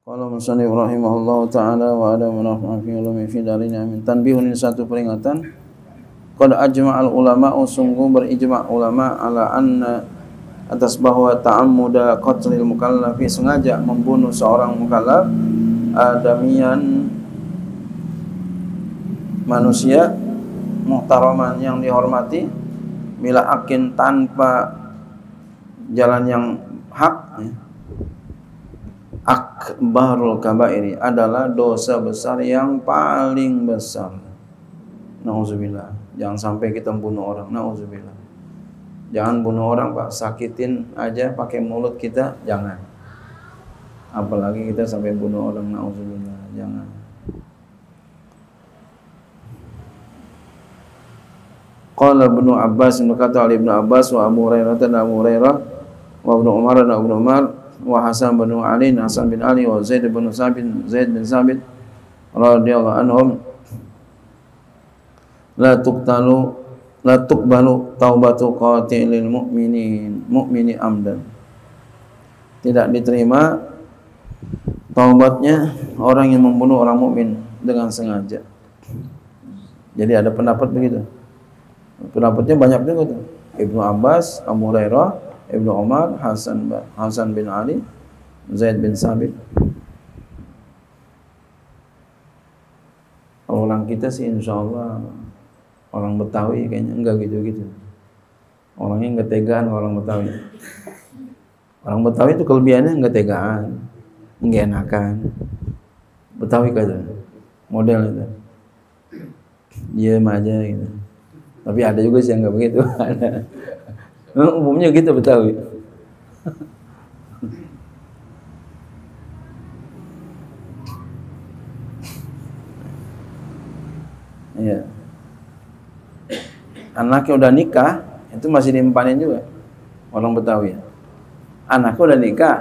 Qala musannif rahimahullahu ta'ala wa ada manafa'an fi ulumi fi darina min tanbihun, ini satu peringatan. Qad ajma'al ulama'u, sungguh berijma' ulama ala anna atas bahwa ta'ammuda qatlil mukallafi, sengaja membunuh seorang mukallaf adamian manusia muhtaraman yang dihormati bila akin tanpa jalan yang hak, akbarul kabairi adalah dosa besar yang paling besar. Nauzubillah. Jangan sampai kita bunuh orang. Nauzubillah. Jangan bunuh orang, Pak. Sakitin aja pakai mulut kita, jangan. Apalagi kita sampai bunuh orang. Nauzubillah. Jangan. Qala Ibnu Abbas, berkata Ali Ibnu Abbas wa Abu Hurairah dan Abu Hurairah wa Ibnu Umar dan Ibnu Umar wa Hasan bin Ali, Hasan bin Ali wa Zaid bin Sabit radhiyallahu anhum, la tuqbalu taubatu qatilil mu'mini amdan, tidak diterima taubatnya orang yang membunuh orang mukmin dengan sengaja. Jadi ada pendapat begitu. Pendapatnya banyak juga tuh. Ibnu Abbas, Abu Hurairah, Ibnu Umar, Hasan bin Ali, Zaid bin Sabit. Orang kita sih insyaallah orang Betawi kayaknya enggak gitu-gitu. Orangnya enggak tegaan orang Betawi. Orang Betawi itu kelebihannya enggak tegaan, enggak enakan. Betawi kata model itu. Diam aja gitu. Tapi ada juga sih yang enggak begitu. Ada. Umumnya gitu Betawi. Iya. Anaknya udah nikah, itu masih diempanin juga orang Betawi. Anaknya udah nikah,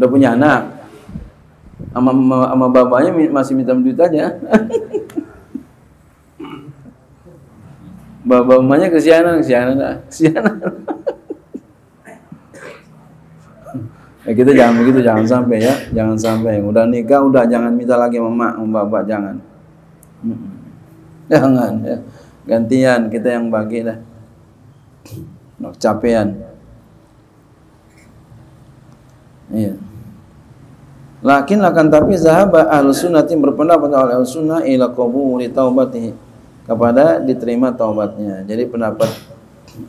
udah punya anak, sama bapaknya masih minta duit aja. Bapak mamanya kesianan. Ya kita jangan begitu, jangan sampai ya, jangan sampai. Udah nikah, udah jangan minta lagi sama bapak, jangan. Jangan ya. Gantian kita yang bagi dah. Capean. Iya. Lakin tapi zahaba ahlus sunnati, berpendapat oleh ahlus sunnah ila qabuli taubatihi, kepada diterima taubatnya. Jadi pendapat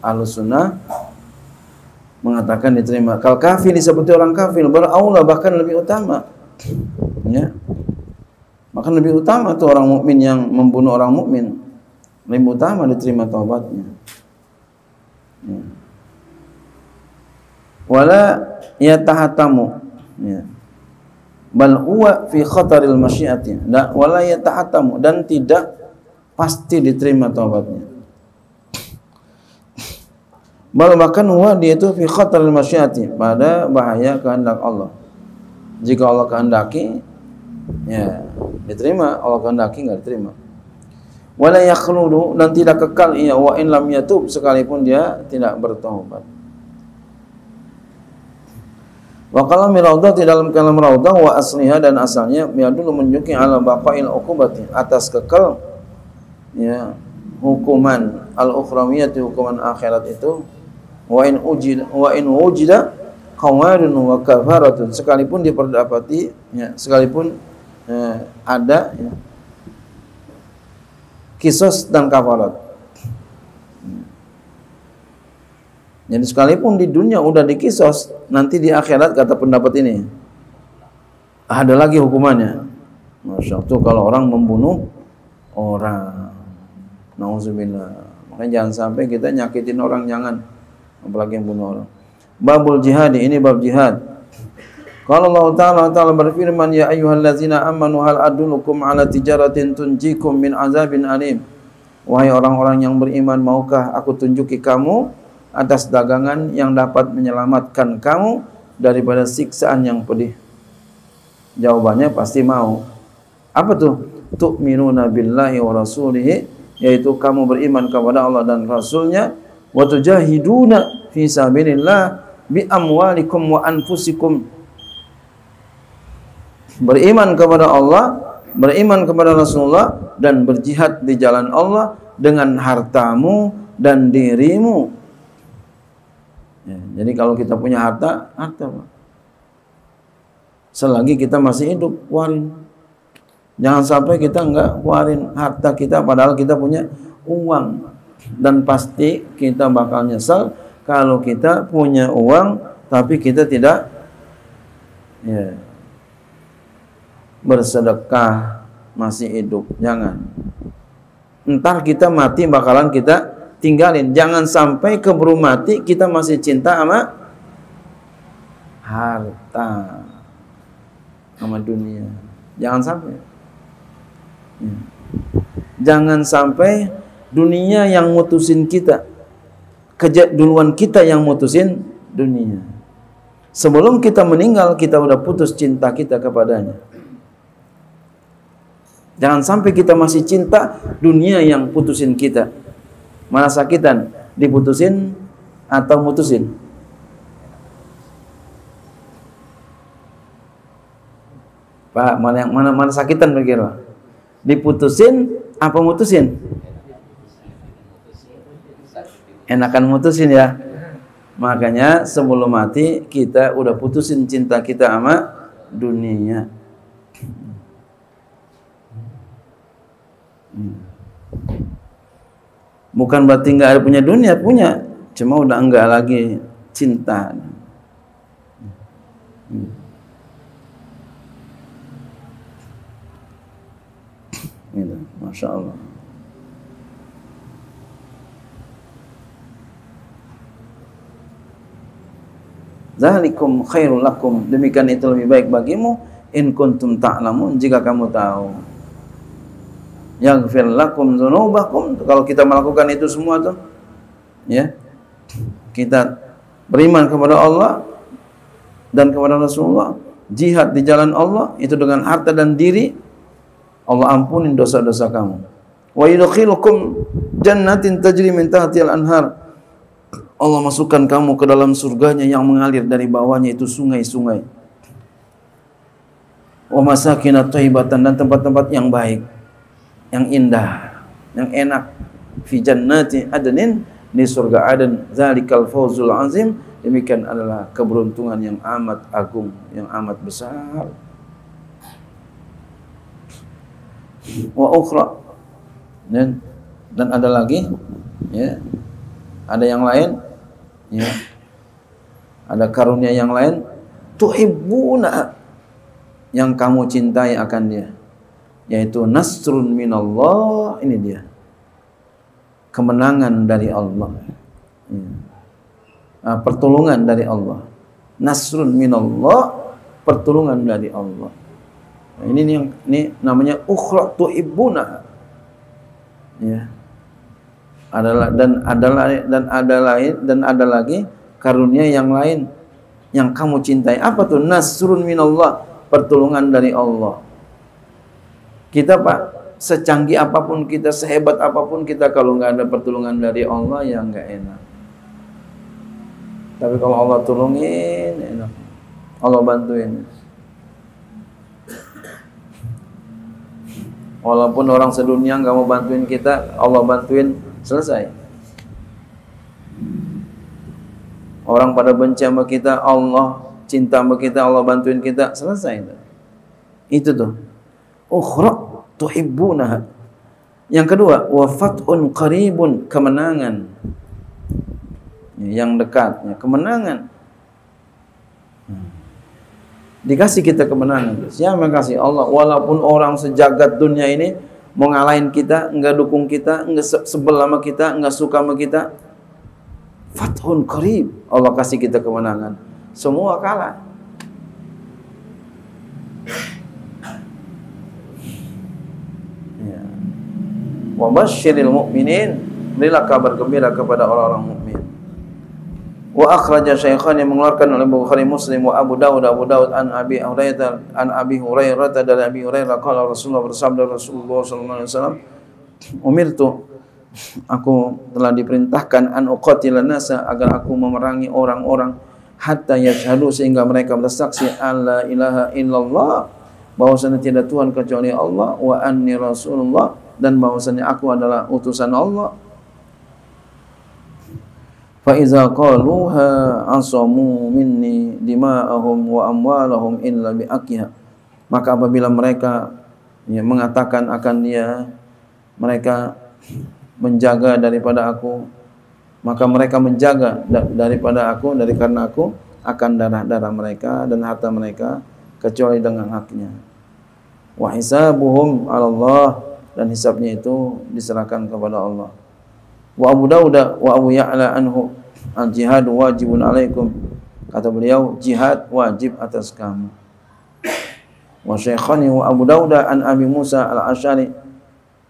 ahlus sunnah mengatakan diterima. Kal kafir, seperti orang kafir, beraula, bahkan lebih utama. Ya. Bahkan lebih utama tuh orang mukmin yang membunuh orang mukmin, lebih utama diterima taubatnya. Ya. Wala yatahatamu, ya. Bal huwa fi khataril masyiati, wala yatahatamu, dan tidak pasti diterima taubatnya. Bahkan huwa, dia itu fi khataril masyiati, pada bahaya kehendak Allah. Jika Allah kehendaki, ya diterima. Allah kehendaki enggak diterima. Wala yakhludu, dan tidak kekal ia, wa in lam yatub, sekalipun dia tidak bertaubat. Wa kalam raudhah, di dalam kalam raudhah, wa asliha, dan asalnya, ya dulu menunjuki ala baqail uqubati, atas kekal ya hukuman al-ukhrawiyati, hukuman akhirat itu, wa in wujida qawarun wa kafaratun, sekalipun diperdapati ya, sekalipun ada ya, kisos dan kafarat. Jadi sekalipun di dunia udah dikisos, nanti di akhirat, kata pendapat ini, ada lagi hukumannya. Masya Allah, kalau orang membunuh orang, nauzubillah. Makanya jangan sampai kita nyakitin orang, jangan, apalagi yang bunuh orang. Babul jihad, ini bab jihad. Kalau Allah Ta'ala berfirman, ya ayyuhallazina amanu hal adullukum ala tijaratin tunjikum min azabin alim. Wahai orang-orang yang beriman, maukah aku tunjuki kamu atas dagangan yang dapat menyelamatkan kamu daripada siksaan yang pedih? Jawabannya pasti mau. Apa tuh? Tu'minuna billahi wa rasulihi, yaitu kamu beriman kepada Allah dan Rasulnya, wa tujahiduna fi sabilillah bi amwalikum wa anfusikum, beriman kepada Allah, beriman kepada Rasulullah, dan berjihad di jalan Allah dengan hartamu dan dirimu. Ya, jadi kalau kita punya harta Pak. Selagi kita masih hidup, warin. Jangan sampai kita enggak warin harta kita padahal kita punya uang. Dan pasti kita bakal nyesal kalau kita punya uang tapi kita tidak bersedekah masih hidup. Jangan. Ntar kita mati bakalan kita tinggalin. Jangan sampai keburu mati kita masih cinta sama harta, sama dunia. Jangan sampai. Jangan sampai dunia yang mutusin kita. Duluan kita yang mutusin dunia. Sebelum kita meninggal kita udah putus cinta kita kepadanya. Jangan sampai kita masih cinta dunia yang putusin kita. Mana sakitan? Diputusin atau mutusin? Pak, mana sakitan berkira? Diputusin apa mutusin? Enakan mutusin ya. Makanya sebelum mati kita udah putusin cinta kita sama dunia. Bukan berarti nggak ada punya dunia, punya, cuma udah enggak lagi cinta. Gitu, Masya Allah. Zalikum khairul lakum, demikian itu lebih baik bagimu in kuntum ta'lamun, jika kamu tahu. Yaghfir lakum dzunubakum, kalau kita melakukan itu semua tuh ya, kita beriman kepada Allah dan kepada Rasulullah, jihad di jalan Allah itu dengan harta dan diri, Allah ampunin dosa-dosa kamu. Wa yudkhilukum jannatin tajri min tahtihal anhar, Allah masukkan kamu ke dalam surganya yang mengalir dari bawahnya itu sungai-sungai. Wa masakin thayyibatan, dan tempat-tempat yang baik, yang indah, yang enak. Fi jannati adnin, di surga Aden. Zalikal fawzul azim, demikian adalah keberuntungan yang amat agung, yang amat besar. Wa ukhra, dan ada lagi ya, ada yang lain ya, ada karunia yang lain, tuhibbuna, yang kamu cintai akan dia, yaitu nasrun minallah. Ini dia kemenangan dari Allah ya. Pertolongan dari Allah. Nasrun minallah, pertolongan dari Allah. Nah, ini namanya ukhra tuhibbuna ya. Ada lagi karunia yang lain yang kamu cintai. Apa tuh? Nasrun minallah, pertolongan dari Allah. Kita Pak, secanggih apapun kita, sehebat apapun kita, kalau nggak ada pertolongan dari Allah ya nggak enak. Tapi kalau Allah tolongin, enak. Allah bantuin. Walaupun orang sedunia nggak mau bantuin kita, Allah bantuin, selesai. Orang pada benci sama kita, Allah cinta sama kita, Allah bantuin kita, selesai. Itu tuh ukhra tuhibbuna. Yang kedua, wa fathun qaribun, kemenangan yang dekat, ya, kemenangan. Dikasih kita kemenangan. Siapa yang kasih? Allah. Walaupun orang sejagat dunia ini mau ngalahin kita, enggak dukung kita, enggak sebel sama kita, enggak suka sama kita, fathun qarib, Allah kasih kita kemenangan. Semua kalah. Ya. Wa basyiril mu'minin, berilah kabar gembira kepada orang-orang mukmin. Wa akhraja syaikhan, yang mengeluarkan oleh Bukhari, Muslim, wa Abu Dawud an Abi Hurairah dari Abi Hurairah qala Rasulullah, bersabda Rasulullah sallallahu alaihi wasallam, umirtu, aku telah diperintahkan, an uqatilan nasa, agar aku memerangi orang-orang, hatta yashhadu, sehingga mereka bersaksi alla ilaha illallah, bahwasanya tidak Tuhan kecuali Allah, wa anni rasulullah, dan bahwasanya aku adalah utusan Allah. Fa iza qaluha asamu minni dima'ahum wa amwalahum illa bi'aqiha. Maka apabila mereka mengatakan akan dia, mereka menjaga daripada aku, maka mereka menjaga daripada aku, dari karena aku, akan darah-darah mereka dan harta mereka kecuali dengan haknya. Wa hisabuhum 'ala Allah, dan hisabnya itu diserahkan kepada Allah. Wa Abu Dawud wa Abu Ya'la anhu al-jihad wajibun alaikum. Kata beliau, jihad wajib atas kamu. Wa Syekhani wa Abu Dawud an Abi Musa al-Asy'ari,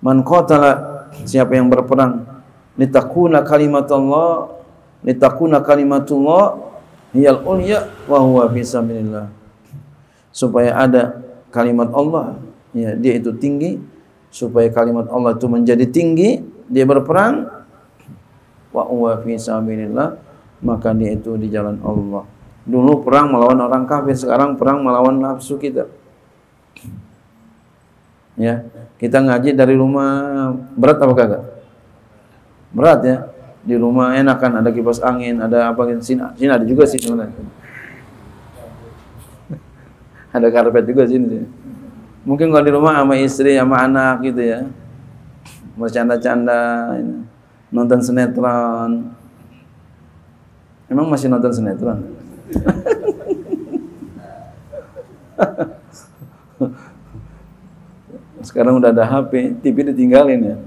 man qatala, siapa yang berperang, litakuna kalimatullah hiyal ulya wa huwa fi sabilillah, supaya ada kalimat Allah, ya, dia itu tinggi, supaya kalimat Allah itu menjadi tinggi, dia berperang, wa huwa fi sabilillah, maka dia itu di jalan Allah. Dulu perang melawan orang kafir, sekarang perang melawan nafsu kita. Ya, kita ngaji dari rumah berat apa kagak? Berat ya. Di rumah enak kan, ada kipas angin, ada apa gitu. Sini ada juga sih sebenarnya. Ada karpet juga sini. Mungkin kalau di rumah sama istri, sama anak gitu ya, bercanda-canda, nonton sinetron. Emang masih nonton sinetron? Sekarang udah ada HP, TV ditinggalin ya.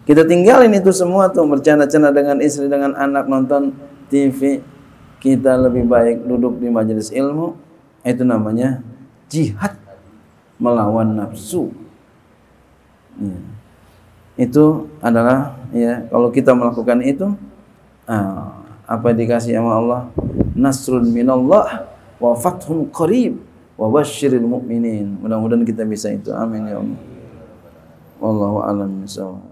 Kita tinggalin itu semua tuh, bercanda-canda dengan istri, dengan anak, nonton TV. Kita lebih baik duduk di majelis ilmu. Itu namanya jihad melawan nafsu. Ya. Itu adalah, ya, kalau kita melakukan itu, apa dikasih sama Allah? Nasrun minallah wa fathun qarib wa basyiril mu'minin. Mudah-mudahan kita bisa itu. Amin ya Allah. Wallahu a'lam bishawab.